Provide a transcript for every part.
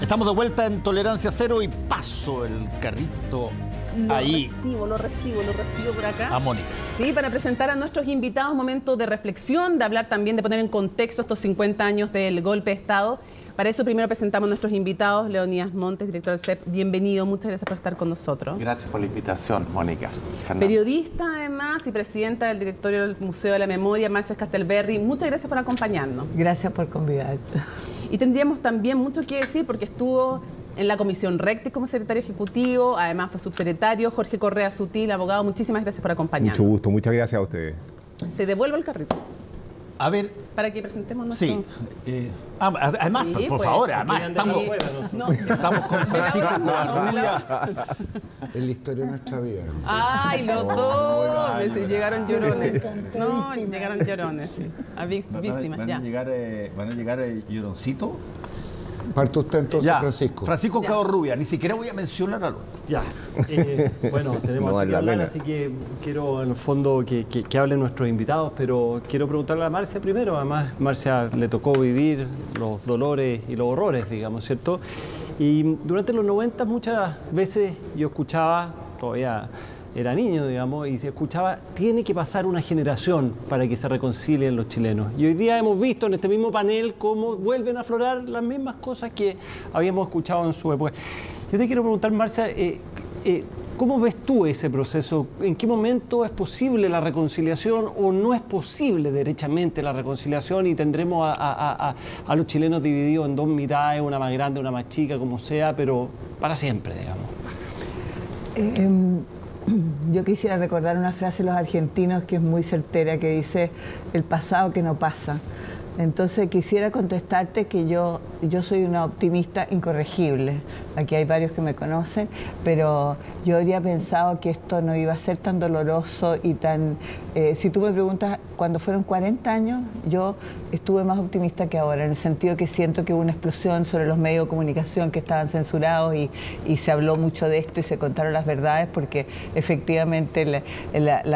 Estamos de vuelta en Tolerancia Cero y paso el carrito ahí. Lo recibo por acá. A Mónica. Sí, para presentar a nuestros invitados, momento de reflexión, de hablar también, de poner en contexto estos 50 años del golpe de Estado. Para eso primero presentamos a nuestros invitados. Leonidas Montes, director del CEP, bienvenido, muchas gracias por estar con nosotros. Gracias por la invitación, Mónica. Fernando. Periodista además y presidenta del directorio del Museo de la Memoria, Marcia Castelberry, muchas gracias por acompañarnos. Gracias por convidar. Y tendríamos también mucho que decir porque estuvo en la Comisión Recti como secretario ejecutivo, además fue subsecretario, Jorge Correa Sutil, abogado, muchísimas gracias por acompañarnos. Mucho gusto, muchas gracias a ustedes. Te devuelvo el carrito. A ver. Para que presentemos nuestro... Sí. Además, Sí, por pues, favor, además estamos con Francisco Covarrubia. Es la historia de nuestra vida. Ay, los dos. Llegaron llorones. No, llegaron llorones, sí. A víctimas, ya. Van a llegar lloroncito. Parte usted entonces, Ya, Francisco. Covarrubia, ni siquiera voy a mencionar algo. Ya, bueno, tenemos No que vale la hablar, pena. así que quiero en el fondo que hablen nuestros invitados, pero quiero preguntarle a Marcia primero. Además, Marcia le tocó vivir los dolores y los horrores, digamos, ¿cierto? Y durante los 90 muchas veces yo escuchaba, todavía era niño, digamos, y se escuchaba, tiene que pasar una generación para que se reconcilien los chilenos. Y hoy día hemos visto en este mismo panel cómo vuelven a aflorar las mismas cosas que habíamos escuchado en su época. Yo te quiero preguntar, Marcia, ¿cómo ves tú ese proceso? ¿En qué momento es posible la reconciliación o no es posible derechamente la reconciliación y tendremos a los chilenos divididos en dos mitades, una más grande, una más chica, como sea, pero para siempre, digamos? Yo quisiera recordar una frase de los argentinos que es muy certera, que dice, el pasado que no pasa. Entonces quisiera contestarte que yo soy una optimista incorregible. Aquí hay varios que me conocen, pero yo habría pensado que esto no iba a ser tan doloroso y tan... si tú me preguntas, cuando fueron 40 años, yo estuve más optimista que ahora, en el sentido que siento que hubo una explosión sobre los medios de comunicación que estaban censurados y se habló mucho de esto y se contaron las verdades, porque efectivamente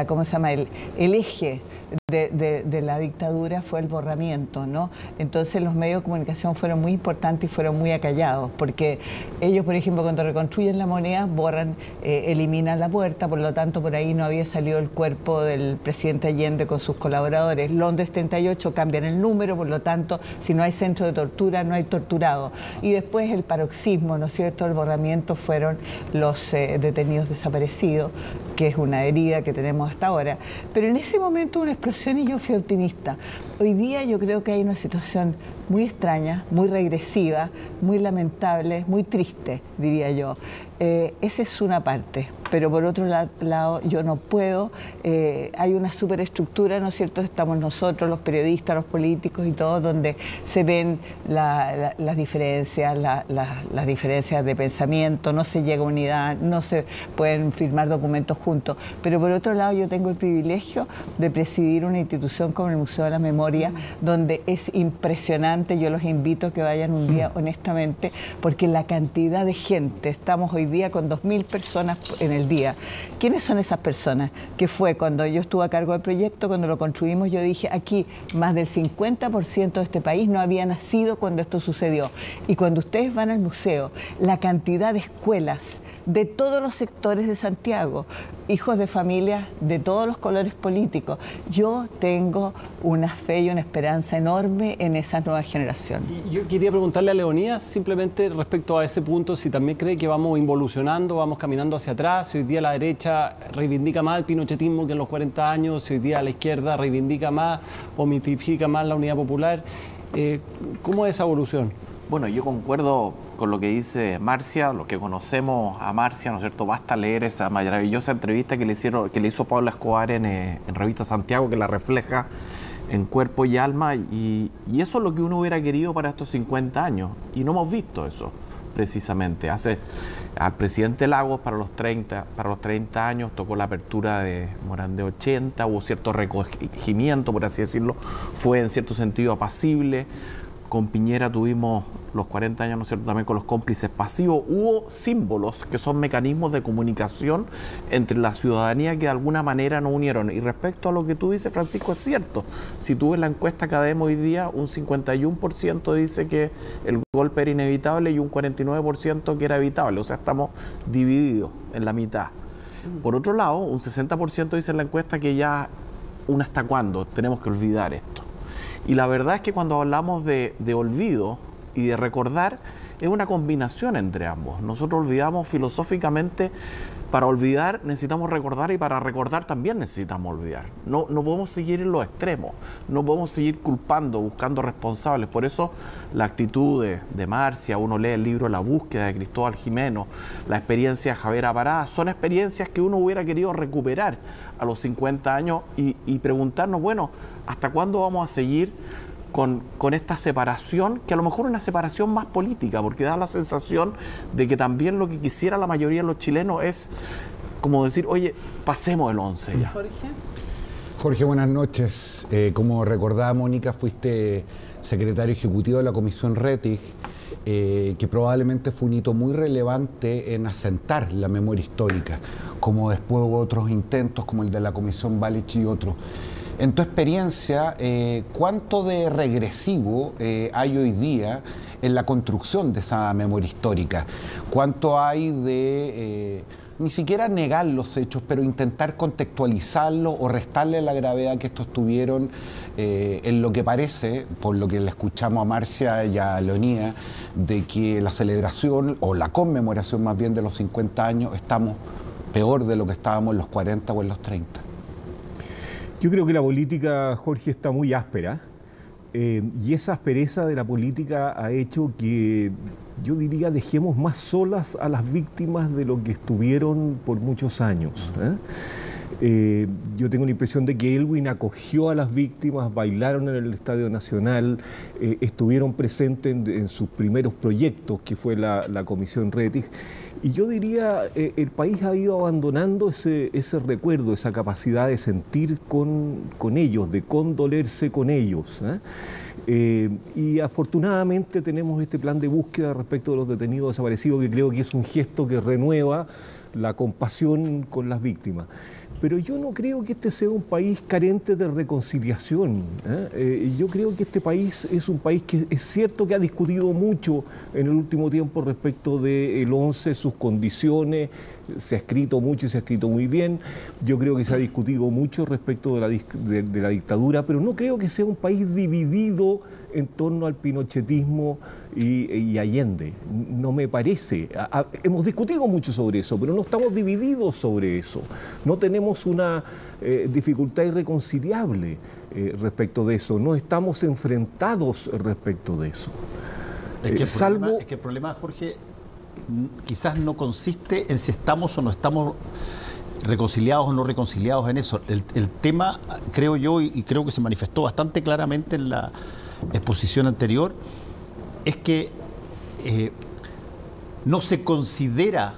¿cómo se llama? El eje de la dictadura fue el borramiento, ¿no? Entonces los medios de comunicación fueron muy importantes y fueron muy acallados, porque ellos, por ejemplo, cuando reconstruyen la moneda, borran, eliminan la puerta, por lo tanto por ahí no había salido el cuerpo del presidente Allende con sus colaboradores. Londres 38 cambian el número, por lo tanto, si no hay centro de tortura, no hay torturado. Y después el paroxismo, ¿no es cierto?, el borramiento fueron los detenidos desaparecidos, que es una herida que tenemos hasta ahora. Pero en ese momento una explosión y yo fui optimista. Hoy día yo creo que hay una situación muy extraña, muy regresiva, muy lamentable, muy triste, diría yo. Esa es una parte, pero por otro lado yo no puedo, hay una superestructura, ¿no es cierto? Estamos nosotros, los periodistas, los políticos y todo, donde se ven las diferencias, las diferencias de pensamiento, no se llega a unidad, no se pueden firmar documentos juntos, pero por otro lado yo tengo el privilegio de presidir una institución como el Museo de la Memoria, donde es impresionante, yo los invito a que vayan un día honestamente, porque la cantidad de gente, estamos hoy día con 2000 personas en el día. ¿Quiénes son esas personas? Que fue cuando yo estuve a cargo del proyecto, cuando lo construimos, yo dije, aquí más del 50% de este país no había nacido cuando esto sucedió. Y cuando ustedes van al museo, la cantidad de escuelas de todos los sectores de Santiago, hijos de familias de todos los colores políticos. Yo tengo una fe y una esperanza enorme en esa nueva generación. Yo quería preguntarle a Leonidas simplemente respecto a ese punto, si también cree que vamos involucionando, vamos caminando hacia atrás, si hoy día la derecha reivindica más el pinochetismo que en los 40 años, si hoy día la izquierda reivindica más o mitifica más la unidad popular. ¿Cómo es esa evolución? Bueno, yo concuerdo con lo que dice Marcia, los que conocemos a Marcia, ¿no es cierto? Basta leer esa maravillosa entrevista que le hizo Pablo Escobar en Revista Santiago, que la refleja en cuerpo y alma, y eso es lo que uno hubiera querido para estos 50 años, y no hemos visto eso, precisamente. Al presidente Lagos para los 30 años tocó la apertura de Morandé 80, hubo cierto recogimiento, por así decirlo, fue en cierto sentido apacible. con Piñera tuvimos los 40 años, ¿no es cierto?, también con los cómplices pasivos. Hubo símbolos que son mecanismos de comunicación entre la ciudadanía que de alguna manera nos unieron. Y respecto a lo que tú dices, Francisco, es cierto. Si tú ves la encuesta Academ hoy día, un 51% dice que el golpe era inevitable y un 49% que era evitable. O sea, estamos divididos en la mitad. Por otro lado, un 60% dice en la encuesta que ya, ¿hasta cuándo tenemos que olvidar esto? Y la verdad es que cuando hablamos de olvido y de recordar, es una combinación entre ambos. Nosotros olvidamos filosóficamente. Para olvidar necesitamos recordar y para recordar también necesitamos olvidar. No podemos seguir en los extremos, no podemos seguir culpando, buscando responsables. Por eso la actitud de Marcia, uno lee el libro La búsqueda de Cristóbal Jimeno, la experiencia de Javier Apará, son experiencias que uno hubiera querido recuperar a los 50 años y preguntarnos, bueno, ¿hasta cuándo vamos a seguir con esta separación, que a lo mejor es una separación más política, porque da la sensación de que también lo que quisiera la mayoría de los chilenos es como decir, oye, pasemos el 11 ya? Jorge, buenas noches. Como recordaba Mónica, fuiste secretario ejecutivo de la Comisión Rettig, que probablemente fue un hito muy relevante en asentar la memoria histórica, como después hubo otros intentos, como el de la Comisión Balich y otros. En tu experiencia, ¿cuánto de regresivo hay hoy día en la construcción de esa memoria histórica? ¿Cuánto hay de, ni siquiera negar los hechos, pero intentar contextualizarlos o restarle la gravedad que estos tuvieron en lo que parece, por lo que le escuchamos a Marcia y a Leonía, de que la celebración o la conmemoración más bien de los 50 años estamos peor de lo que estábamos en los 40 o en los 30? Yo creo que la política, Jorge, está muy áspera y esa aspereza de la política ha hecho que, yo diría, dejemos más solas a las víctimas de lo que estuvieron por muchos años. Yo tengo la impresión de que Elwin acogió a las víctimas, bailaron en el Estadio Nacional, estuvieron presentes en sus primeros proyectos, que fue la Comisión Rettig. Y yo diría, el país ha ido abandonando ese recuerdo, esa capacidad de sentir con ellos, de condolerse con ellos. Y afortunadamente tenemos este plan de búsqueda respecto de los detenidos desaparecidos, que creo que es un gesto que renueva la compasión con las víctimas. Pero yo no creo que este sea un país carente de reconciliación. Yo creo que este país es un país que es cierto que ha discutido mucho en el último tiempo respecto del 11, sus condiciones, se ha escrito mucho y se ha escrito muy bien. Yo creo que se ha discutido mucho respecto de la dictadura, pero no creo que sea un país dividido en torno al pinochetismo y Allende. No me parece. Hemos discutido mucho sobre eso, pero no estamos divididos sobre eso. No tenemos una dificultad irreconciliable respecto de eso. No estamos enfrentados respecto de eso. Es que el problema, Jorge, quizás no consiste en si estamos o no estamos reconciliados o no reconciliados en eso. El tema, creo yo, y creo que se manifestó bastante claramente en la exposición anterior, es que no se considera,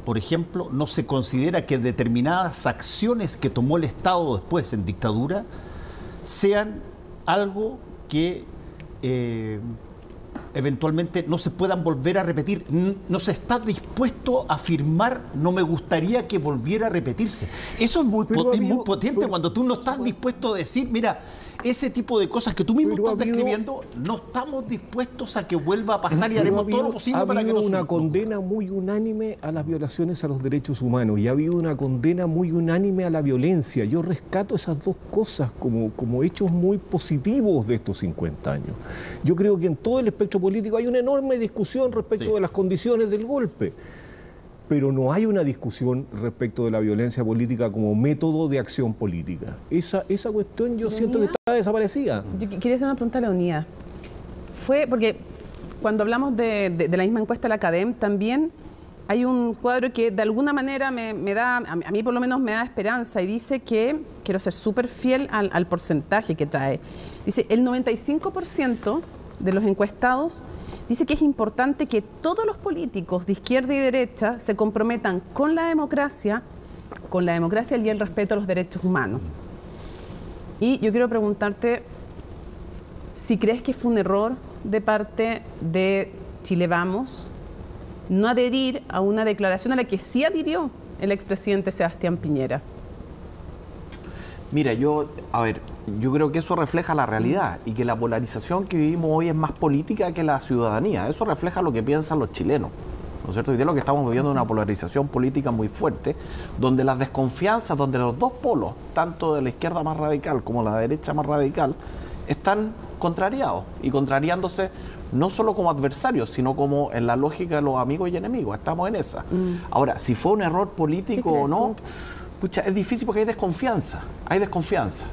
por ejemplo, no se considera que determinadas acciones que tomó el Estado después en dictadura sean algo que eventualmente no se puedan volver a repetir. No se está dispuesto a afirmar, no me gustaría que volviera a repetirse. Eso es muy potente cuando tú no estás dispuesto a decir, mira, ese tipo de cosas que tú mismo estás describiendo, no estamos dispuestos a que vuelva a pasar y haremos todo lo posible para que no suceda. Ha habido una condena muy unánime a las violaciones a los derechos humanos y ha habido una condena muy unánime a la violencia. Yo rescato esas dos cosas como hechos muy positivos de estos 50 años. Yo creo que en todo el espectro político hay una enorme discusión respecto de las condiciones del golpe, pero no hay una discusión respecto de la violencia política como método de acción política. Esa cuestión yo siento que está desaparecida. Yo quería hacer una pregunta a Leonía. Fue porque cuando hablamos de la misma encuesta de la Academ, también hay un cuadro que de alguna manera me da, a mí por lo menos me da esperanza, y dice que, quiero ser súper fiel al porcentaje que trae, dice el 95% de los encuestados dice que es importante que todos los políticos de izquierda y derecha se comprometan con la democracia y el respeto a los derechos humanos. Y yo quiero preguntarte si crees que fue un error de parte de Chile Vamos no adherir a una declaración a la que sí adhirió el expresidente Sebastián Piñera? Mira, yo creo que eso refleja la realidad y que la polarización que vivimos hoy es más política que la ciudadanía. Eso refleja lo que piensan los chilenos, ¿no es cierto? Hoy día lo que estamos viviendo es una polarización política muy fuerte, donde las desconfianzas, donde los dos polos, tanto de la izquierda más radical como la derecha más radical, están contrariados y contrariándose no solo como adversarios, sino como en la lógica de los amigos y enemigos. Estamos en esa. Ahora, si fue un error político o no, pucha, es difícil porque hay desconfianza. Hay desconfianza.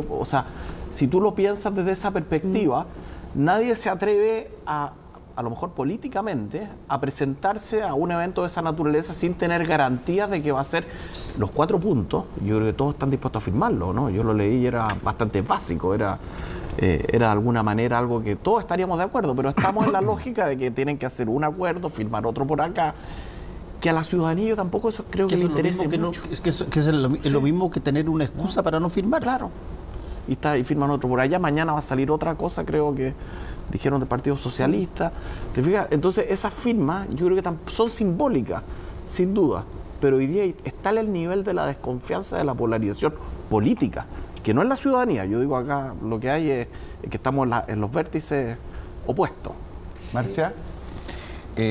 O sea, si tú lo piensas desde esa perspectiva, nadie se atreve a lo mejor políticamente, a presentarse a un evento de esa naturaleza sin tener garantías de que va a ser los 4 puntos. Yo creo que todos están dispuestos a firmarlo, ¿no? Yo lo leí y era bastante básico, era de alguna manera algo que todos estaríamos de acuerdo, pero estamos en la lógica de que tienen que hacer un acuerdo, firmar otro por acá, que a la ciudadanía yo tampoco eso creo que le interese mucho. Es lo mismo que tener una excusa para no firmar. Claro. Y firman otro por allá, mañana va a salir otra cosa, creo que dijeron del Partido Socialista. ¿Te fijas? Entonces esas firmas yo creo que son simbólicas, sin duda, pero hoy día está el nivel de la desconfianza de la polarización política, que no es la ciudadanía. Yo digo acá, lo que hay es que estamos en los vértices opuestos. Marcia,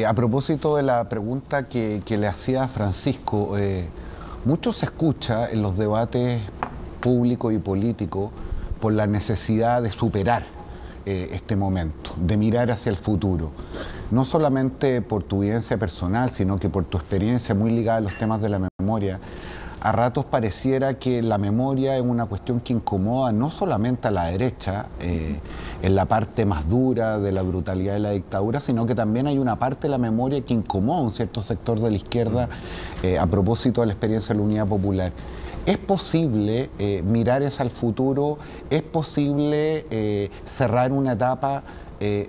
a propósito de la pregunta que le hacía Francisco, mucho se escucha en los debates públicos y políticos por la necesidad de superar este momento, de mirar hacia el futuro. No solamente por tu vivencia personal, sino que por tu experiencia muy ligada a los temas de la memoria. A ratos pareciera que la memoria es una cuestión que incomoda no solamente a la derecha, en la parte más dura de la brutalidad de la dictadura, sino que también hay una parte de la memoria que incomoda a un cierto sector de la izquierda a propósito de la experiencia de la Unidad Popular. ¿Es posible mirar hacia el futuro? ¿Es posible cerrar una etapa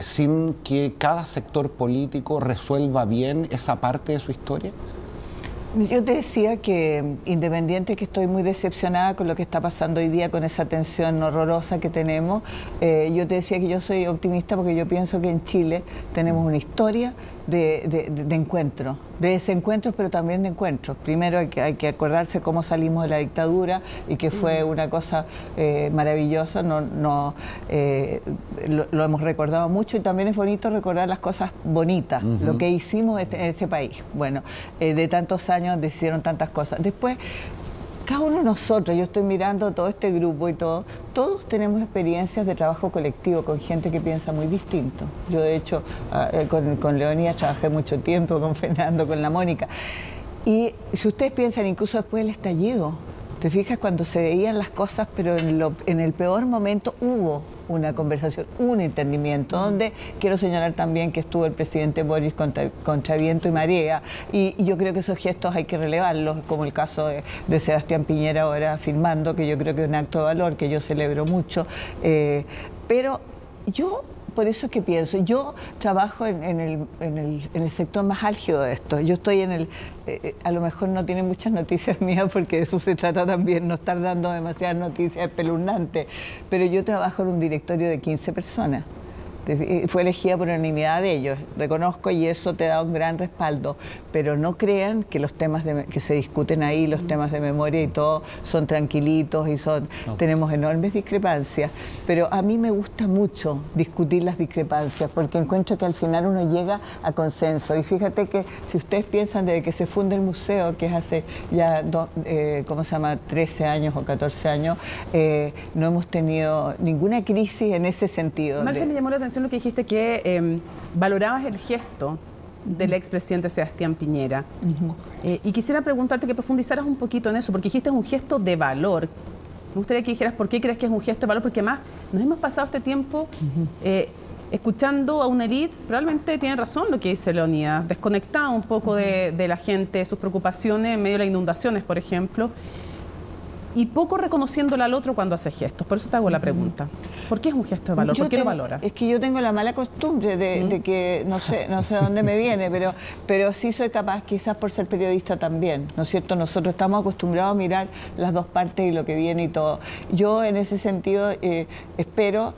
sin que cada sector político resuelva bien esa parte de su historia? Yo te decía que, independiente que estoy muy decepcionada con lo que está pasando hoy día, con esa tensión horrorosa que tenemos, yo te decía que yo soy optimista porque yo pienso que en Chile tenemos una historia de encuentros, de desencuentros, pero también de encuentros. Primero hay que acordarse cómo salimos de la dictadura y que fue una cosa maravillosa, lo hemos recordado mucho, y también es bonito recordar las cosas bonitas, lo que hicimos en este país. Bueno, de tantos años donde se hicieron tantas cosas. Después, cada uno de nosotros, yo estoy mirando todo este grupo y todos tenemos experiencias de trabajo colectivo con gente que piensa muy distinto. Yo, de hecho, con Leonidas trabajé mucho tiempo, con Fernando, con la Mónica. Y si ustedes piensan, incluso después del estallido, te fijas cuando se veían las cosas, pero en el peor momento hubo una conversación, un entendimiento, donde quiero señalar también que estuvo el presidente Boris contra viento y marea, y yo creo que esos gestos hay que relevarlos, como el caso de Sebastián Piñera ahora firmando, que yo creo que es un acto de valor, que yo celebro mucho, pero yo... Por eso es que pienso, yo trabajo en el sector más álgido de esto. Yo estoy a lo mejor no tienen muchas noticias mías porque de eso se trata también, no estar dando demasiadas noticias espeluznantes, pero yo trabajo en un directorio de 15 personas. Fue elegida por unanimidad de ellos, reconozco, y eso te da un gran respaldo, pero no crean que los temas que se discuten ahí, los temas de memoria y todo, son tranquilitos y tenemos enormes discrepancias, pero a mí me gusta mucho discutir las discrepancias porque encuentro que al final uno llega a consenso. Y fíjate que si ustedes piensan desde que se funde el museo, que es hace ya 13 años o 14 años, no hemos tenido ninguna crisis en ese sentido. Marcia, me llamó la atención lo que dijiste, que valorabas el gesto del expresidente Sebastián Piñera. Y quisiera preguntarte que profundizaras un poquito en eso, porque dijiste es un gesto de valor. Me gustaría que dijeras por qué crees que es un gesto de valor, porque además nos hemos pasado este tiempo escuchando a una élite, probablemente tiene razón lo que dice Leonidas, desconectada un poco de la gente, sus preocupaciones en medio de las inundaciones, por ejemplo, y poco reconociéndole al otro cuando hace gestos. Por eso te hago la pregunta. ¿Por qué es un gesto de valor? ¿Por qué lo valora? Es que yo tengo la mala costumbre de que, no sé de dónde me viene, pero sí soy capaz, quizás por ser periodista también, ¿no es cierto? Nosotros estamos acostumbrados a mirar las dos partes y lo que viene y todo. Yo en ese sentido espero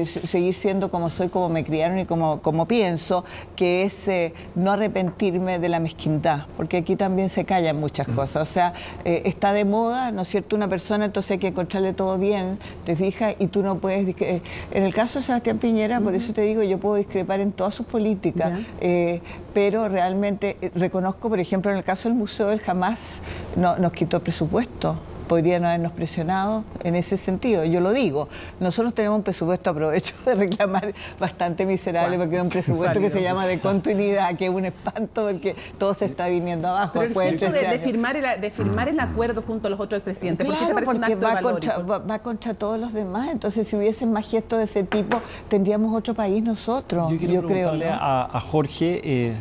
seguir siendo como soy, como me criaron y como pienso, que es no arrepentirme de la mezquindad, porque aquí también se callan muchas cosas. O sea, está de moda, ¿no es cierto?, una persona, entonces hay que encontrarle todo bien, te fijas, y tú no puedes... En el caso de Sebastián Piñera, por eso te digo, yo puedo discrepar en todas sus políticas, pero realmente reconozco, por ejemplo, en el caso del museo, él jamás nos quitó presupuesto. Podrían habernos presionado en ese sentido, yo lo digo. Nosotros tenemos un presupuesto, aprovecho de reclamar, bastante miserable, porque es un presupuesto que se llama de continuidad, que es un espanto porque todo se está viniendo abajo. Pero el gesto de firmar el acuerdo junto a los otros expresidentes, claro, ¿por qué te parece un acto de valor? Va contra todos los demás, entonces si hubiesen más gestos de ese tipo, tendríamos otro país nosotros, yo preguntarle, ¿no?, a Jorge,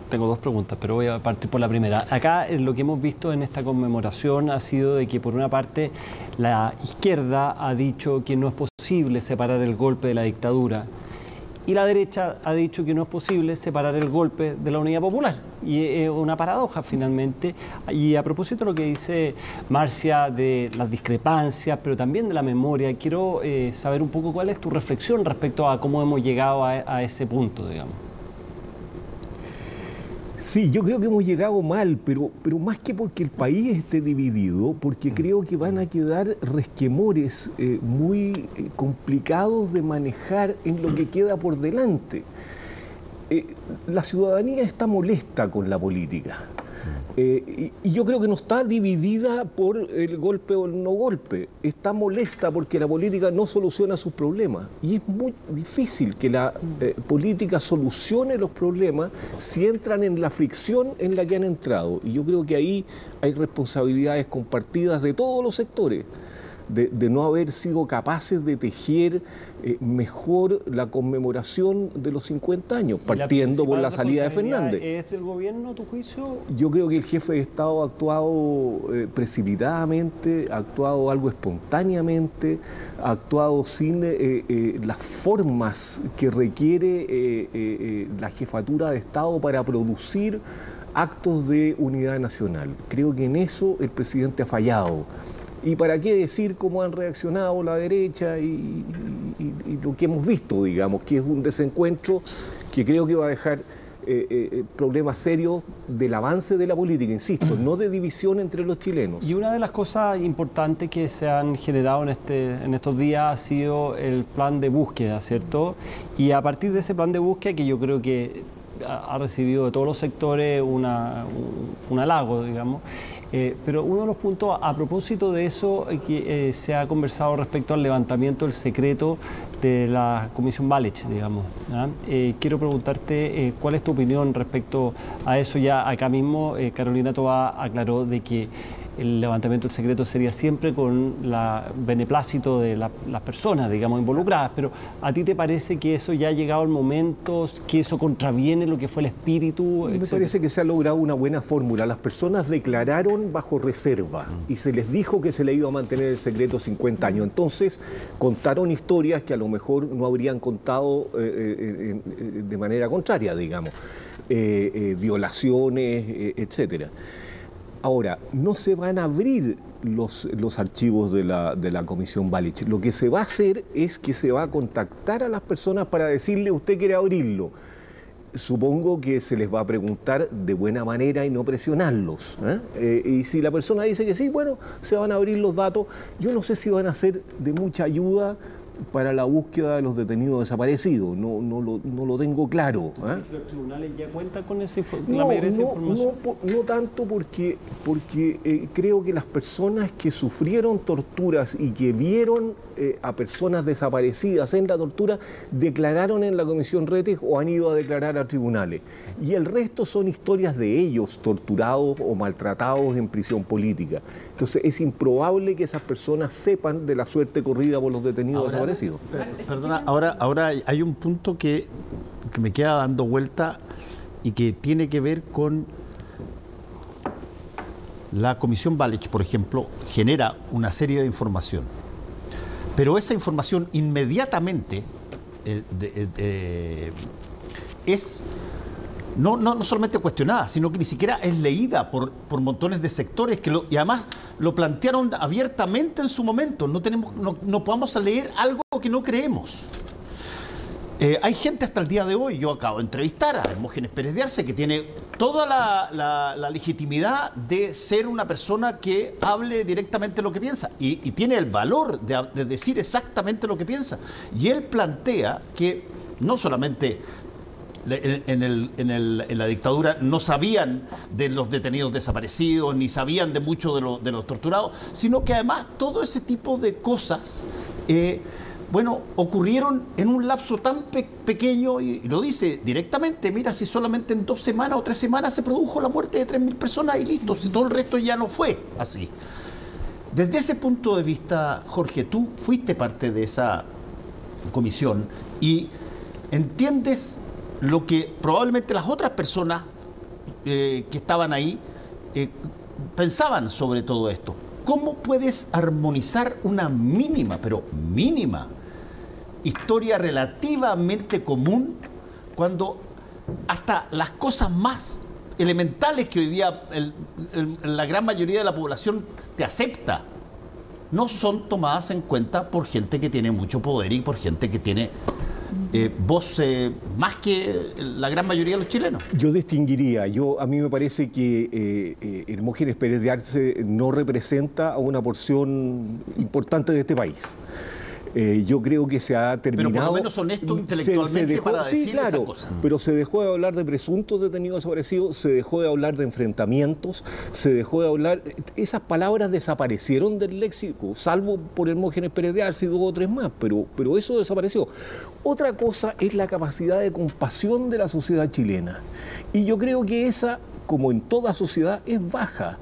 tengo dos preguntas, pero voy a partir por la primera. Acá lo que hemos visto en esta conmemoración ha sido de que por una parte la izquierda ha dicho que no es posible separar el golpe de la dictadura y la derecha ha dicho que no es posible separar el golpe de la Unidad Popular. Y es una paradoja finalmente. Y a propósito de lo que dice Marcia de las discrepancias, pero también de la memoria, quiero saber un poco cuál es tu reflexión respecto a cómo hemos llegado a ese punto, digamos. Sí, yo creo que hemos llegado mal, pero más que porque el país esté dividido, porque creo que van a quedar resquemores muy complicados de manejar en lo que queda por delante. La ciudadanía está molesta con la política. Y yo creo que no está dividida por el golpe o el no golpe, está molesta porque la política no soluciona sus problemas. Y es muy difícil que la política solucione los problemas si entran en la fricción en la que han entrado. Y yo creo que ahí hay responsabilidades compartidas de todos los sectores. De no haber sido capaces de tejer mejor la conmemoración de los 50 años, partiendo por la salida de Fernández. ¿Es del gobierno, a tu juicio? Yo creo que el jefe de Estado ha actuado precipitadamente, ha actuado algo espontáneamente, ha actuado sin las formas que requiere la jefatura de Estado para producir actos de unidad nacional. Creo que en eso el presidente ha fallado. ¿Y para qué decir cómo han reaccionado la derecha y lo que hemos visto, digamos, que es un desencuentro que creo que va a dejar problemas serios del avance de la política, insisto, no de división entre los chilenos? Y una de las cosas importantes que se han generado en estos días ha sido el plan de búsqueda, ¿cierto? Y a partir de ese plan de búsqueda, que yo creo que ha recibido de todos los sectores un halago, digamos, pero uno de los puntos a propósito de eso que se ha conversado respecto al levantamiento del secreto de la Comisión Balich, digamos. Quiero preguntarte cuál es tu opinión respecto a eso. Ya acá mismo Carolina Toá aclaró de que el levantamiento del secreto sería siempre con el beneplácito de las personas, digamos, involucradas. Pero ¿a ti te parece que eso ya ha llegado el momento, que eso contraviene lo que fue el espíritu, etcétera? Me parece que se ha logrado una buena fórmula. Las personas declararon bajo reserva y se les dijo que se le iba a mantener el secreto 50 años. Entonces contaron historias que a lo mejor no habrían contado de manera contraria, digamos. Violaciones, etcétera. Ahora, no se van a abrir los archivos de la Comisión Balich. Lo que se va a hacer es que se va a contactar a las personas para decirle, usted quiere abrirlo. Supongo que se les va a preguntar de buena manera y no presionarlos. Y si la persona dice que sí, bueno, se van a abrir los datos. Yo no sé si van a ser de mucha ayuda para la búsqueda de los detenidos desaparecidos, no lo tengo claro. ¿Los tribunales ya cuentan con esa No información? No tanto porque creo que las personas que sufrieron torturas y que vieron a personas desaparecidas en la tortura declararon en la Comisión Rettig o han ido a declarar a tribunales. Y el resto son historias de ellos torturados o maltratados en prisión política. Entonces es improbable que esas personas sepan de la suerte corrida por los detenidos desaparecidos. Perdona, ahora hay un punto que me queda dando vuelta y que tiene que ver con la Comisión Balich, por ejemplo, genera una serie de información. Pero esa información inmediatamente es no solamente cuestionada, sino que ni siquiera es leída por montones de sectores y además lo plantearon abiertamente en su momento. No podamos leer algo que no creemos. Hay gente hasta el día de hoy, yo acabo de entrevistar a Hermógenes Pérez de Arce, que tiene toda la legitimidad de ser una persona que hable directamente lo que piensa y tiene el valor de decir exactamente lo que piensa. Y él plantea que no solamente en la dictadura no sabían de los detenidos desaparecidos, ni sabían de muchos de los torturados, sino que además todo ese tipo de cosas ocurrieron en un lapso tan pequeño, y lo dice directamente, mira, si solamente en 2 semanas o 3 semanas se produjo la muerte de 3.000 personas y listo, si todo el resto ya no fue así. Desde ese punto de vista, Jorge, tú fuiste parte de esa comisión y entiendes lo que probablemente las otras personas que estaban ahí pensaban sobre todo esto. ¿Cómo puedes armonizar una mínima, pero mínima, historia relativamente común cuando hasta las cosas más elementales que hoy día la gran mayoría de la población te acepta no son tomadas en cuenta por gente que tiene mucho poder y por gente que tiene voz más que la gran mayoría de los chilenos? Yo distinguiría, a mí me parece que Hermógenes Pérez de Arce no representa a una porción importante de este país. Yo creo que se ha terminado... Pero por lo menos honesto intelectualmente para decir esa cosa. Pero se dejó de hablar de presuntos detenidos desaparecidos, se dejó de hablar de enfrentamientos, se dejó de hablar... Esas palabras desaparecieron del léxico, salvo por Hermógenes Pérez de Arce y 2 o 3 más, pero eso desapareció. Otra cosa es la capacidad de compasión de la sociedad chilena. Y yo creo que esa, como en toda sociedad, es baja.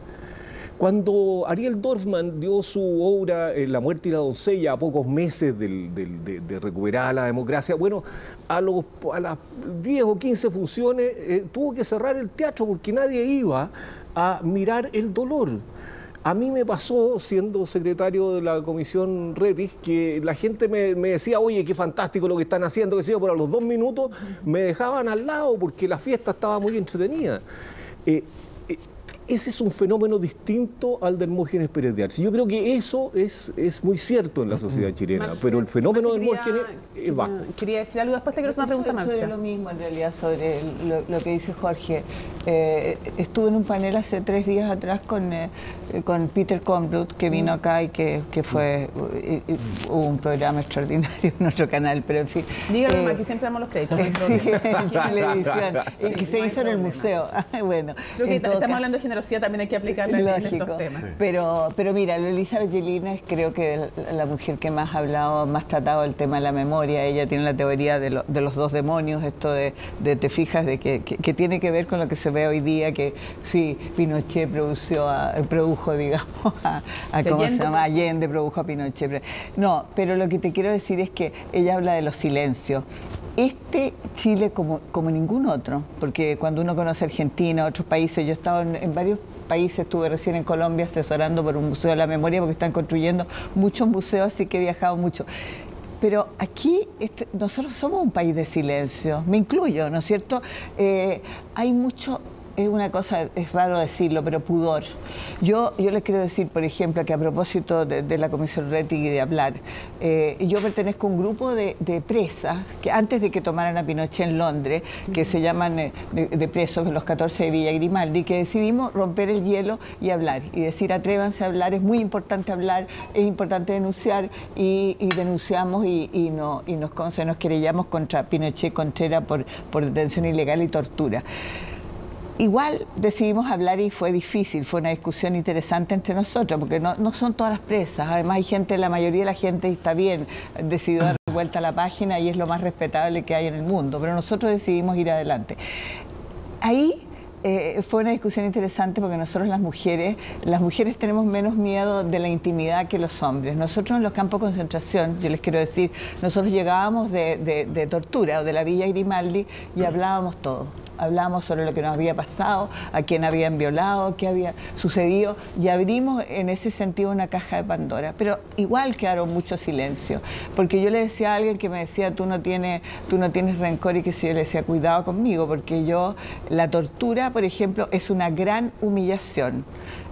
Cuando Ariel Dorfman dio su obra La muerte y la doncella a pocos meses de recuperar la democracia, bueno, a las 10 o 15 funciones tuvo que cerrar el teatro porque nadie iba a mirar el dolor. A mí me pasó, siendo secretario de la comisión Rettig, que la gente me decía, oye, qué fantástico lo que están haciendo, que sé yo, pero a los 2 minutos me dejaban al lado porque la fiesta estaba muy entretenida. Ese es un fenómeno distinto al de Hermógenes Pérez de Arce. Yo creo que eso es muy cierto en la sociedad chilena, pero el fenómeno de Hermógenes es bajo. Quería decir algo, después te quiero hacer una pregunta, Marcia. Sobre lo mismo, en realidad, sobre lo que dice Jorge. Estuve en un panel hace 3 días atrás con Peter Kornblut, que vino acá y que fue un programa extraordinario en nuestro canal, pero en fin. Dígalo, aquí siempre damos los créditos. En televisión, que se hizo en el museo. Bueno, creo que estamos hablando de generosidad, también hay que aplicarla en estos temas. Pero mira, Elizabeth Yelina es creo que la mujer que más ha hablado, más tratado el tema de la memoria. Ella tiene la teoría de los 2 demonios, esto de te fijas, de que tiene que ver con lo que se ve hoy día, que sí, Pinochet produjo, digamos, ¿cómo se llama? Allende produjo a Pinochet. No, pero lo que te quiero decir es que ella habla de los silencios. Este Chile como ningún otro, porque cuando uno conoce Argentina, otros países, yo he estado en varios países, estuve recién en Colombia asesorando por un museo de la memoria porque están construyendo muchos museos, así que he viajado mucho. Pero aquí nosotros somos un país de silencio, me incluyo, ¿no es cierto? Hay mucho... Es una cosa, es raro decirlo, pero pudor. Yo les quiero decir, por ejemplo, que a propósito de la Comisión Rettig y de hablar, yo pertenezco a un grupo de presas que antes de que tomaran a Pinochet en Londres, que se llaman de presos, los 14 de Villa Grimaldi, que decidimos romper el hielo y hablar, y decir, atrévanse a hablar, es muy importante hablar, es importante denunciar, y denunciamos y nos querellamos contra Pinochet Contreras por detención ilegal y tortura. Igual decidimos hablar y fue difícil, fue una discusión interesante entre nosotros, porque no son todas las presas, además hay gente, la mayoría de la gente está bien, decidió dar vuelta a la página y es lo más respetable que hay en el mundo, pero nosotros decidimos ir adelante. Ahí fue una discusión interesante porque nosotros las mujeres tenemos menos miedo de la intimidad que los hombres. Nosotros en los campos de concentración, yo les quiero decir, nosotros llegábamos de tortura o de la Villa Grimaldi y hablábamos todo. Hablábamos sobre lo que nos había pasado, a quién habían violado, qué había sucedido, y abrimos en ese sentido una caja de Pandora. Pero igual quedaron mucho silencio, porque yo le decía a alguien que me decía, tú no tienes rencor, y que si yo le decía, cuidado conmigo, porque la tortura, por ejemplo, es una gran humillación.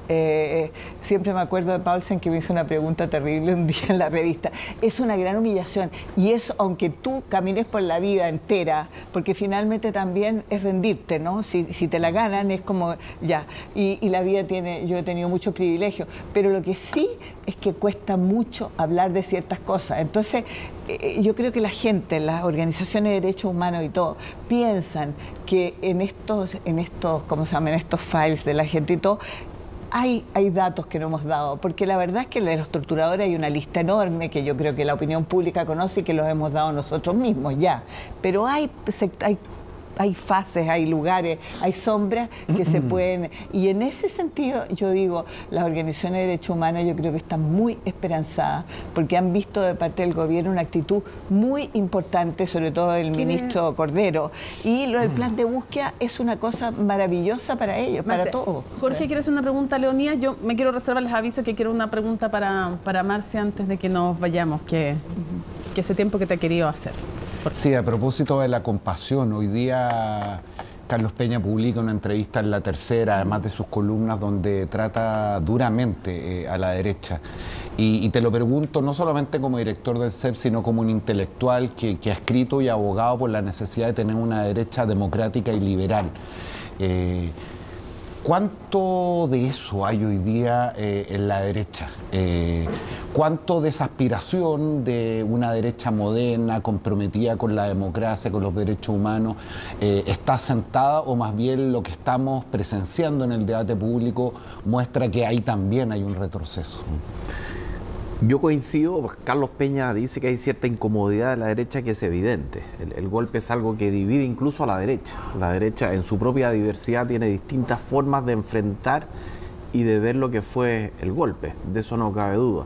Siempre me acuerdo de Paulsen, que me hizo una pregunta terrible un día en la revista. Es una gran humillación, y es aunque tú camines por la vida entera, porque finalmente también es rendirte, ¿no? Si te la ganan es como ya, y la vida yo he tenido muchos privilegios, pero lo que sí es que cuesta mucho hablar de ciertas cosas. Entonces, yo creo que la gente, las organizaciones de derechos humanos y todo, piensan que en estos, ¿cómo se llama?, en estos files de la gente y todo, hay datos que no hemos dado, porque la verdad es que de los torturadores hay una lista enorme que yo creo que la opinión pública conoce y que los hemos dado nosotros mismos ya, pero hay fases, hay lugares, hay sombras que se pueden, y en ese sentido yo digo, las organizaciones de derechos humanos yo creo que están muy esperanzadas, porque han visto de parte del gobierno una actitud muy importante, sobre todo del ministro Cordero, y lo del plan de búsqueda es una cosa maravillosa para ellos, para todos. Jorge, ¿quieres hacer una pregunta a Leonidas? Yo me quiero reservar, les aviso que quiero una pregunta para Marcia antes de que nos vayamos, que ese tiempo que te he querido hacer. Sí, a propósito de la compasión, hoy día Carlos Peña publica una entrevista en La Tercera, además de sus columnas, donde trata duramente a la derecha. Y te lo pregunto no solamente como director del CEP, sino como un intelectual que ha escrito y abogado por la necesidad de tener una derecha democrática y liberal. ¿Cuánto de eso hay hoy día en la derecha? ¿Cuánto de esa aspiración de una derecha moderna, comprometida con la democracia, con los derechos humanos, está sentada, o más bien lo que estamos presenciando en el debate público muestra que ahí también hay un retroceso? Yo coincido, pues Carlos Peña dice que hay cierta incomodidad de la derecha que es evidente. El golpe es algo que divide incluso a la derecha. La derecha en su propia diversidad tiene distintas formas de enfrentar y de ver lo que fue el golpe, de eso no cabe duda.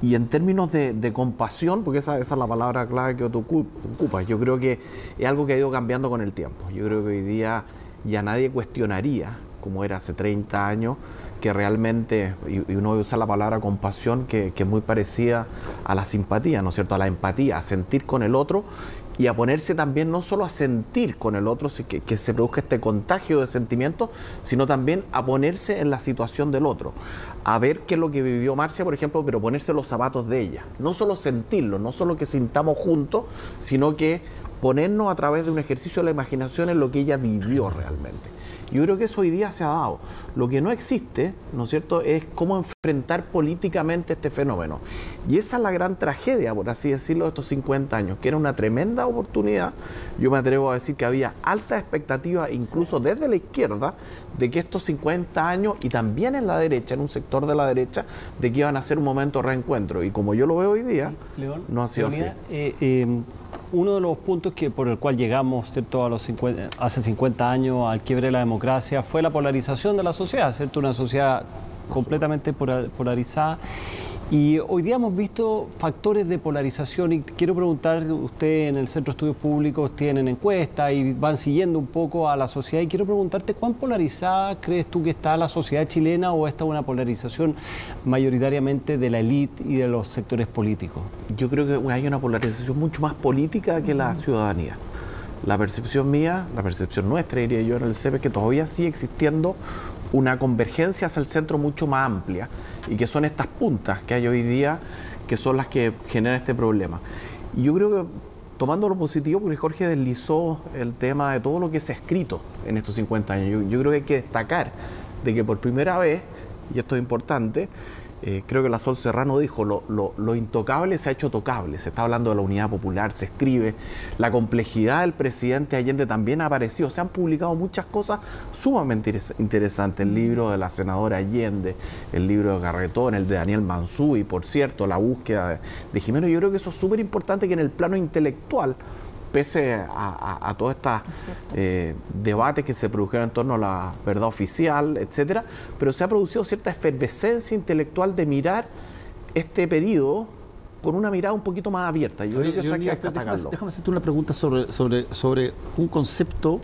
Y en términos de compasión, porque esa es la palabra clave que tú ocupas, yo creo que es algo que ha ido cambiando con el tiempo. Yo creo que hoy día ya nadie cuestionaría, como era hace 30 años, que realmente, y uno debe usar la palabra compasión, que es muy parecida a la simpatía, ¿no es cierto?, a la empatía, a sentir con el otro y a ponerse también no solo a sentir con el otro, que se produzca este contagio de sentimientos, sino también a ponerse en la situación del otro, a ver qué es lo que vivió Marcia, por ejemplo, pero ponerse los zapatos de ella, no solo sentirlo, no solo que sintamos juntos, sino que ponernos a través de un ejercicio de la imaginación en lo que ella vivió realmente. Yo creo que eso hoy día se ha dado. Lo que no existe, ¿no es cierto?, es cómo enfrentar políticamente este fenómeno. Y esa es la gran tragedia, por así decirlo, de estos 50 años, que era una tremenda oportunidad. Yo me atrevo a decir que había alta expectativa, incluso desde la izquierda, de que estos 50 años, y también en la derecha, en un sector de la derecha, de que iban a ser un momento de reencuentro. Y como yo lo veo hoy día, León, no ha sido así. Uno de los puntos por el cual llegamos, ¿cierto?, hace 50 años al quiebre de la democracia fue la polarización de la sociedad, ¿cierto? Una sociedad completamente polarizada. Y hoy día hemos visto factores de polarización, y quiero preguntar, usted en el Centro de Estudios Públicos tienen encuestas y van siguiendo un poco a la sociedad, y quiero preguntarte, ¿cuán polarizada crees tú que está la sociedad chilena, o esta es una polarización mayoritariamente de la élite y de los sectores políticos? Yo creo que hay una polarización mucho más política que la ciudadanía. La percepción mía, la percepción nuestra, diría yo, en el CEP, es que todavía sigue existiendo una convergencia hacia el centro mucho más amplia, y que son estas puntas que hay hoy día que son las que generan este problema. Y yo creo que, tomando lo positivo, porque Jorge deslizó el tema de todo lo que se ha escrito en estos 50 años, yo creo que hay que destacar de que por primera vez, y esto es importante, creo que la Sol Serrano dijo, lo intocable se ha hecho tocable. Se está hablando de la unidad popular, se escribe, la complejidad del presidente Allende también ha aparecido, se han publicado muchas cosas sumamente interesantes, el libro de la senadora Allende, el libro de Garretón, el de Daniel Mansuy, por cierto, la búsqueda de Jimeno. Yo creo que eso es súper importante, que en el plano intelectual, pese a todos estos debates que se produjeron en torno a la verdad oficial, etcétera, pero se ha producido cierta efervescencia intelectual de mirar este periodo con una mirada un poquito más abierta. Yo creo que eso hay que destacarlo. Déjame hacerte una pregunta sobre un concepto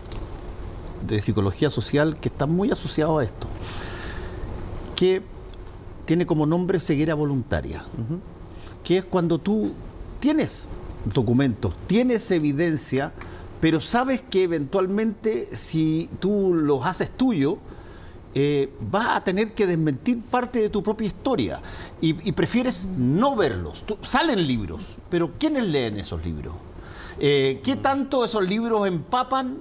de psicología social que está muy asociado a esto, que tiene como nombre ceguera voluntaria, que es cuando tú tienes documentos, tienes evidencia, pero sabes que eventualmente si tú los haces tuyo, vas a tener que desmentir parte de tu propia historia y prefieres no verlos. Salen libros, pero ¿quiénes leen esos libros? ¿Qué tanto esos libros empapan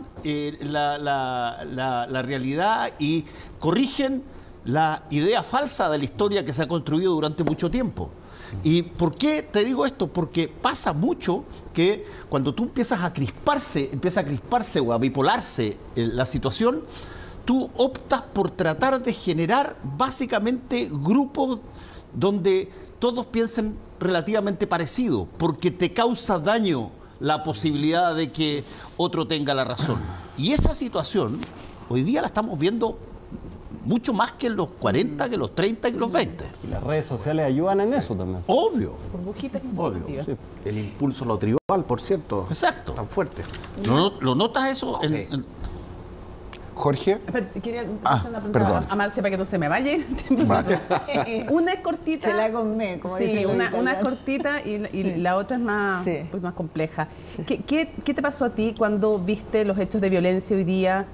la realidad y corrigen la idea falsa de la historia que se ha construido durante mucho tiempo? ¿Y por qué te digo esto? Porque pasa mucho que cuando tú empieza a crisparse o a bipolarse la situación, tú optas por tratar de generar básicamente grupos donde todos piensen relativamente parecido, porque te causa daño la posibilidad de que otro tenga la razón. Y esa situación hoy día la estamos viendo mucho más que en los 40, que en los 30, que en los 20. Y las redes sociales ayudan en eso también. Obvio. Burbujitas Obvio. Sí. El impulso lo tribal, por cierto. Exacto. Tan fuerte. ¿Lo notas eso? Sí. Jorge. Quería hacer una perdón. pregunta a Marcia para que no se me vaya el tiempo. Una es cortita. Se la comé, como sí, dicen los una es italianos. cortita y la otra es más, Sí. pues más compleja. ¿Qué te pasó a ti cuando viste los hechos de violencia hoy día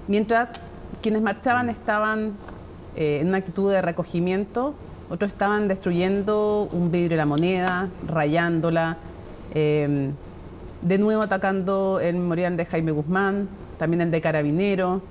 mientras quienes marchaban estaban en una actitud de recogimiento, otros estaban destruyendo un vidrio de la moneda, rayándola, de nuevo atacando el memorial de Jaime Guzmán, también el de Carabinero?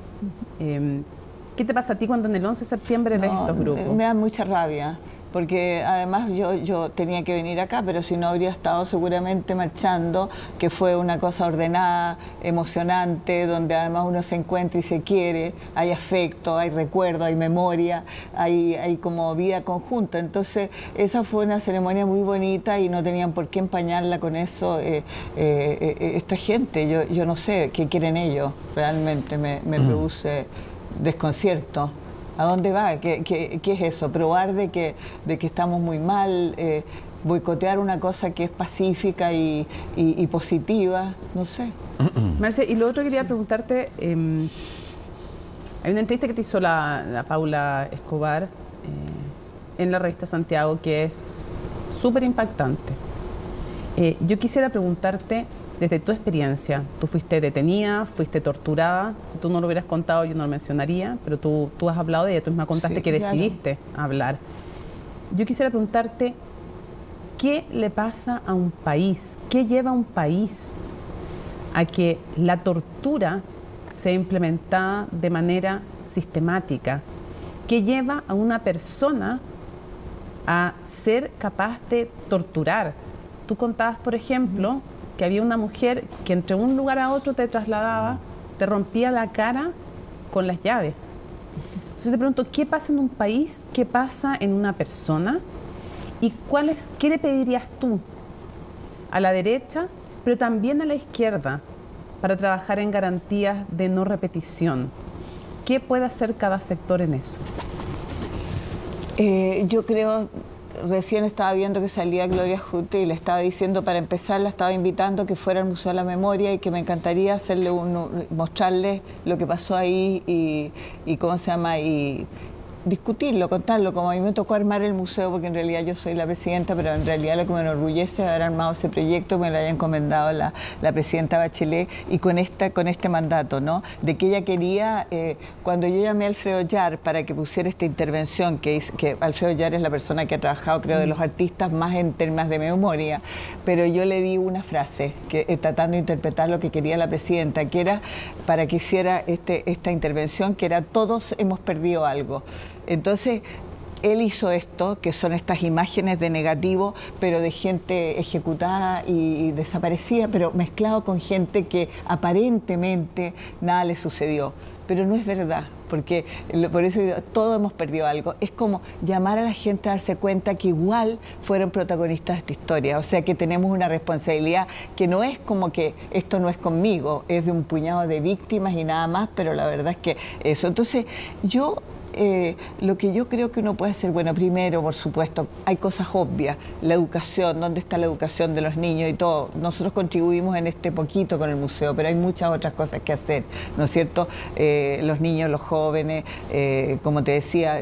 ¿Qué te pasa a ti cuando en el 11 de septiembre ves estos grupos? Me da mucha rabia, porque además yo tenía que venir acá, pero si no habría estado seguramente marchando, que fue una cosa ordenada, emocionante, donde además uno se encuentra y se quiere, hay afecto, hay recuerdo, hay memoria, hay como vida conjunta. Entonces esa fue una ceremonia muy bonita y no tenían por qué empañarla con eso esta gente. Yo no sé qué quieren ellos, realmente me produce desconcierto. ¿A dónde va? ¿Qué es eso? Probar de que estamos muy mal, boicotear una cosa que es pacífica y positiva, no sé. Marce, y lo otro quería preguntarte, hay una entrevista que te hizo la Paula Escobar en la revista Santiago que es súper impactante. Yo quisiera preguntarte, desde tu experiencia, tú fuiste detenida, fuiste torturada, si tú no lo hubieras contado yo no lo mencionaría, pero tú has hablado de ella, tú misma contaste Sí, que claro. decidiste hablar. Yo quisiera preguntarte, ¿qué le pasa a un país? ¿Qué lleva a un país a que la tortura sea implementada de manera sistemática? ¿Qué lleva a una persona a ser capaz de torturar? Tú contabas, por ejemplo, que había una mujer que entre un lugar a otro te trasladaba, te rompía la cara con las llaves. Entonces te pregunto, ¿qué pasa en un país? ¿Qué pasa en una persona? ¿Y qué le pedirías tú a la derecha, pero también a la izquierda, para trabajar en garantías de no repetición? ¿Qué puede hacer cada sector en eso? Yo creo, recién estaba viendo que salía Gloria Hutte y le estaba diciendo, para empezar, la estaba invitando a que fuera al Museo de la Memoria y que me encantaría mostrarles lo que pasó ahí y cómo se llama, y discutirlo, contarlo, como a mí me tocó armar el museo, porque en realidad yo soy la presidenta, pero en realidad lo que me enorgullece es haber armado ese proyecto, me lo haya encomendado la presidenta Bachelet, y con este mandato, ¿no? De que ella quería, cuando yo llamé a Alfredo Yar para que pusiera esta intervención, que Alfredo Yar es la persona que ha trabajado, creo, de los artistas más en temas de memoria, pero yo le di una frase, tratando de interpretar lo que quería la presidenta, que era para que hiciera esta intervención, que era todos hemos perdido algo. Entonces, él hizo esto, que son estas imágenes de negativo, pero de gente ejecutada y desaparecida, pero mezclado con gente que aparentemente nada le sucedió. Pero no es verdad, porque por eso digo, todos hemos perdido algo. Es como llamar a la gente a darse cuenta que igual fueron protagonistas de esta historia. O sea, que tenemos una responsabilidad que no es como que esto no es conmigo, es de un puñado de víctimas y nada más, pero la verdad es que eso. Entonces, yo lo que yo creo que uno puede hacer, bueno, primero, por supuesto, hay cosas obvias, la educación, ¿dónde está la educación de los niños y todo? Nosotros contribuimos en este poquito con el museo, pero hay muchas otras cosas que hacer, ¿no es cierto? Los niños, los jóvenes, como te decía,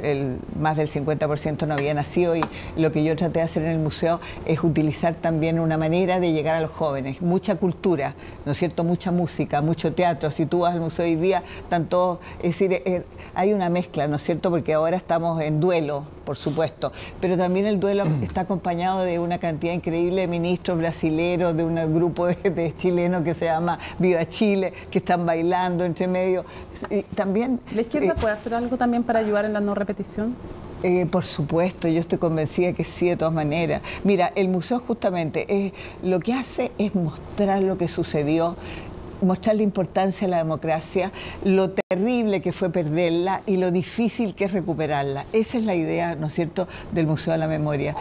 más del 50% no había nacido, y lo que yo traté de hacer en el museo es utilizar también una manera de llegar a los jóvenes, mucha cultura, ¿no es cierto? Mucha música, mucho teatro. Si tú vas al museo hoy día, están todos, es decir, hay una mezcla, ¿no es cierto? Porque ahora estamos en duelo, por supuesto, pero también el duelo está acompañado de una cantidad increíble de ministros brasileros, de un grupo de chilenos que se llama Viva Chile, que están bailando entre medio. Y también, ¿la izquierda puede hacer algo también para ayudar en la no repetición? Por supuesto, yo estoy convencida que sí, de todas maneras. Mira, el museo justamente lo que hace es mostrar lo que sucedió, mostrar la importancia de la democracia, lo terrible que fue perderla y lo difícil que es recuperarla. Esa es la idea, ¿no es cierto?, del Museo de la Memoria.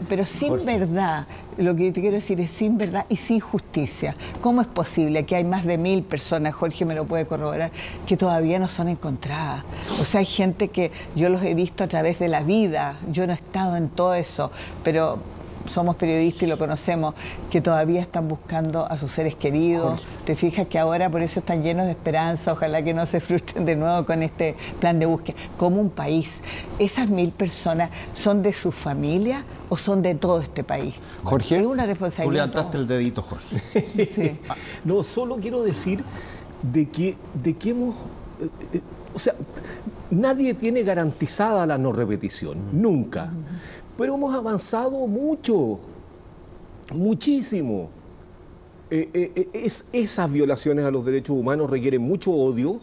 Pero sin verdad, lo que yo te quiero decir es sin verdad y sin justicia. ¿Cómo es posible que hay más de 1000 personas, Jorge me lo puede corroborar, que todavía no son encontradas? O sea, hay gente que yo los he visto a través de la vida, yo no he estado en todo eso, pero somos periodistas y lo conocemos, que todavía están buscando a sus seres queridos. Jorge, te fijas que ahora por eso están llenos de esperanza, ojalá que no se frustren de nuevo con este plan de búsqueda. Como un país, ¿esas 1000 personas son de su familia o son de todo este país? Jorge, es una responsabilidad. Tú levantaste el dedito, Jorge. Sí. No, solo quiero decir de que hemos... o sea, nadie tiene garantizada la no repetición, nunca. Pero hemos avanzado mucho, muchísimo. Esas violaciones a los derechos humanos requieren mucho odio.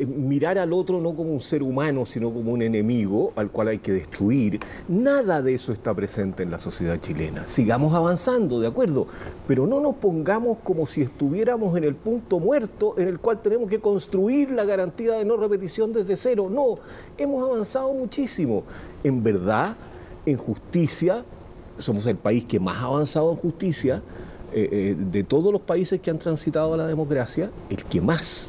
Mirar al otro no como un ser humano, sino como un enemigo al cual hay que destruir. Nada de eso está presente en la sociedad chilena. Sigamos avanzando, de acuerdo, pero no nos pongamos como si estuviéramos en el punto muerto en el cual tenemos que construir la garantía de no repetición desde cero. No, hemos avanzado muchísimo. En verdad, en justicia, somos el país que más ha avanzado en justicia, de todos los países que han transitado a la democracia, el que más.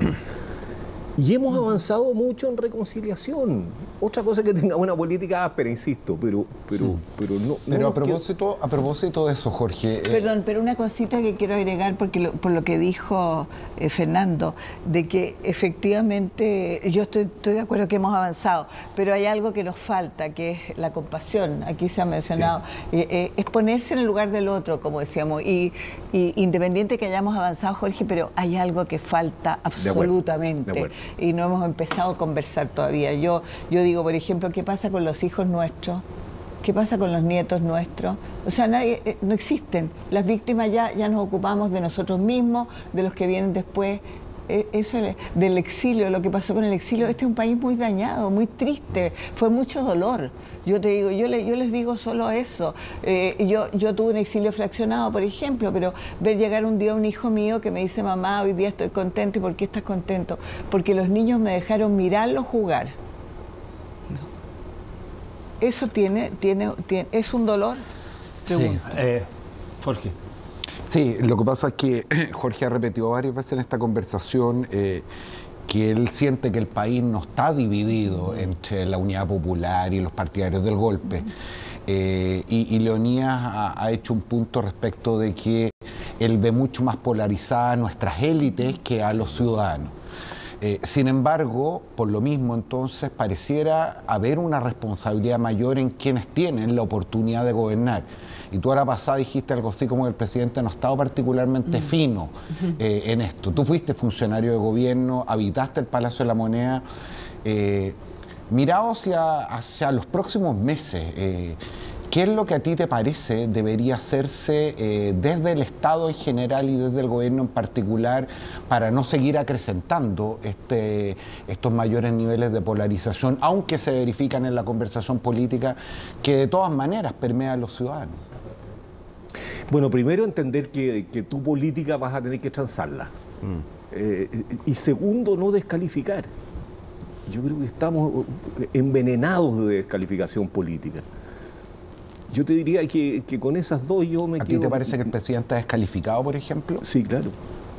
Y hemos avanzado mucho en reconciliación. Otra cosa es que tengamos una política áspera, insisto, pero no. Pero a propósito de eso, Jorge. Perdón, pero una cosita que quiero agregar, porque por lo que dijo Fernando, de que efectivamente yo estoy de acuerdo que hemos avanzado, pero hay algo que nos falta, que es la compasión. Aquí se ha mencionado. Sí. Es ponerse en el lugar del otro, como decíamos. Y independiente que hayamos avanzado, Jorge, pero hay algo que falta absolutamente. De acuerdo. Y no hemos empezado a conversar todavía. Yo digo, por ejemplo, ¿qué pasa con los hijos nuestros? ¿Qué pasa con los nietos nuestros? O sea, no existen. Las víctimas ya nos ocupamos de nosotros mismos, de los que vienen después. Eso del exilio, lo que pasó con el exilio, este es un país muy dañado, muy triste, fue mucho dolor. Yo te digo, yo les digo solo eso. Yo tuve un exilio fraccionado, por ejemplo, pero ver llegar un día un hijo mío que me dice, mamá, hoy día estoy contento. ¿Y por qué estás contento? Porque los niños me dejaron mirarlo jugar. No. ¿Eso es un dolor? Pregunto. Sí, Jorge. Sí, lo que pasa es que Jorge ha repetido varias veces en esta conversación que él siente que el país no está dividido entre la Unidad Popular y los partidarios del golpe. Y Leonidas ha hecho un punto respecto de que él ve mucho más polarizadas a nuestras élites que a los ciudadanos. Sin embargo, por lo mismo, entonces, pareciera haber una responsabilidad mayor en quienes tienen la oportunidad de gobernar. Y tú ahora pasada dijiste algo así como que el presidente no ha estado particularmente fino en esto. Tú fuiste funcionario de gobierno, habitaste el Palacio de la Moneda. Mirado hacia los próximos meses, ¿qué es lo que a ti te parece debería hacerse desde el Estado en general y desde el gobierno en particular para no seguir acrecentando estos mayores niveles de polarización, aunque se verifican en la conversación política, que de todas maneras permea a los ciudadanos? Bueno, primero entender que tu política vas a tener que transarla. Y segundo, no descalificar. Yo creo que estamos envenenados de descalificación política. Yo te diría que con esas dos yo me quedo... ¿A ti te parece que el presidente ha descalificado, por ejemplo? Sí, claro.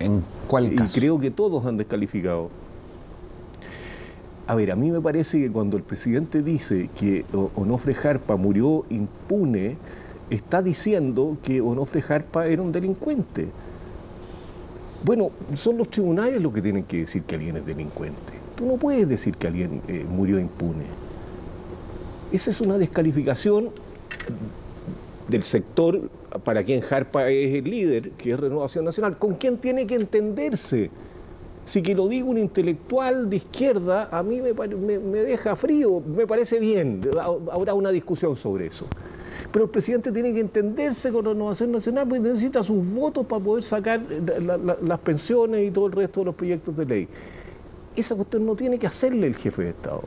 ¿En cuál caso? Y creo que todos han descalificado. A ver, a mí me parece que cuando el presidente dice que Onofre Jarpa murió impune, está diciendo que Onofre Jarpa era un delincuente. Bueno, son los tribunales los que tienen que decir que alguien es delincuente. Tú no puedes decir que alguien murió impune. Esa es una descalificación del sector para quien Jarpa es el líder, que es Renovación Nacional. ¿Con quién tiene que entenderse? Si que lo diga un intelectual de izquierda, a mí me deja frío, me parece bien, habrá una discusión sobre eso. Pero el presidente tiene que entenderse con Renovación Nacional porque necesita sus votos para poder sacar las pensiones y todo el resto de los proyectos de ley. Esa cuestión no tiene que hacerle el jefe de Estado.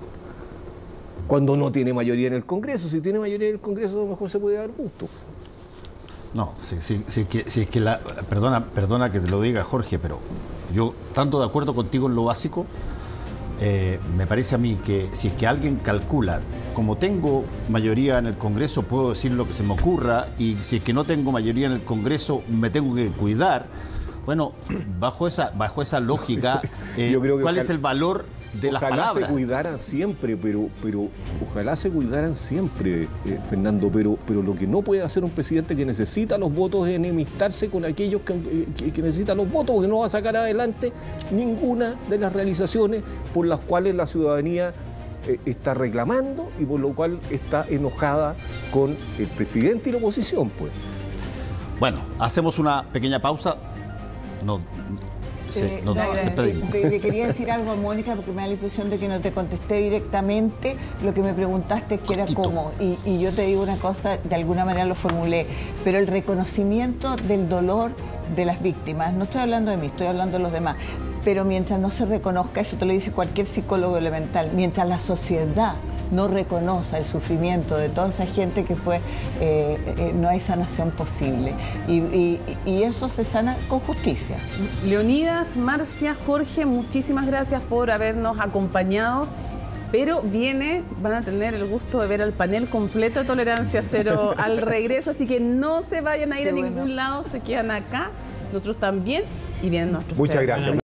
Cuando no tiene mayoría en el Congreso, si tiene mayoría en el Congreso a lo mejor se puede dar gusto. No, si es que perdona que te lo diga, Jorge, pero yo, tanto de acuerdo contigo en lo básico, me parece a mí que si es que alguien calcula, como tengo mayoría en el Congreso, puedo decir lo que se me ocurra, y si es que no tengo mayoría en el Congreso, me tengo que cuidar. Bueno, bajo esa lógica, yo creo que ¿cuál es el valor de las palabras? Ojalá se cuidaran siempre, pero ojalá se cuidaran siempre, Fernando, pero lo que no puede hacer un presidente que necesita los votos es enemistarse con aquellos que necesitan los votos, porque no va a sacar adelante ninguna de las realizaciones por las cuales la ciudadanía está reclamando y por lo cual está enojada con el presidente y la oposición, pues. Bueno, hacemos una pequeña pausa. Le quería decir algo a Mónica porque me da la impresión de que no te contesté directamente lo que me preguntaste, que era cómo. Y yo te digo una cosa, de alguna manera lo formulé, pero el reconocimiento del dolor de las víctimas, no estoy hablando de mí, estoy hablando de los demás, pero mientras no se reconozca, eso te lo dice cualquier psicólogo elemental, mientras la sociedad no reconoce el sufrimiento de toda esa gente que fue, no hay sanación posible. Y eso se sana con justicia. Leonidas, Marcia, Jorge, muchísimas gracias por habernos acompañado. Pero van a tener el gusto de ver al panel completo de Tolerancia Cero al regreso, así que no se vayan a ir a ningún lado, se quedan acá, nosotros también, y vienen nuestros. Muchas gracias.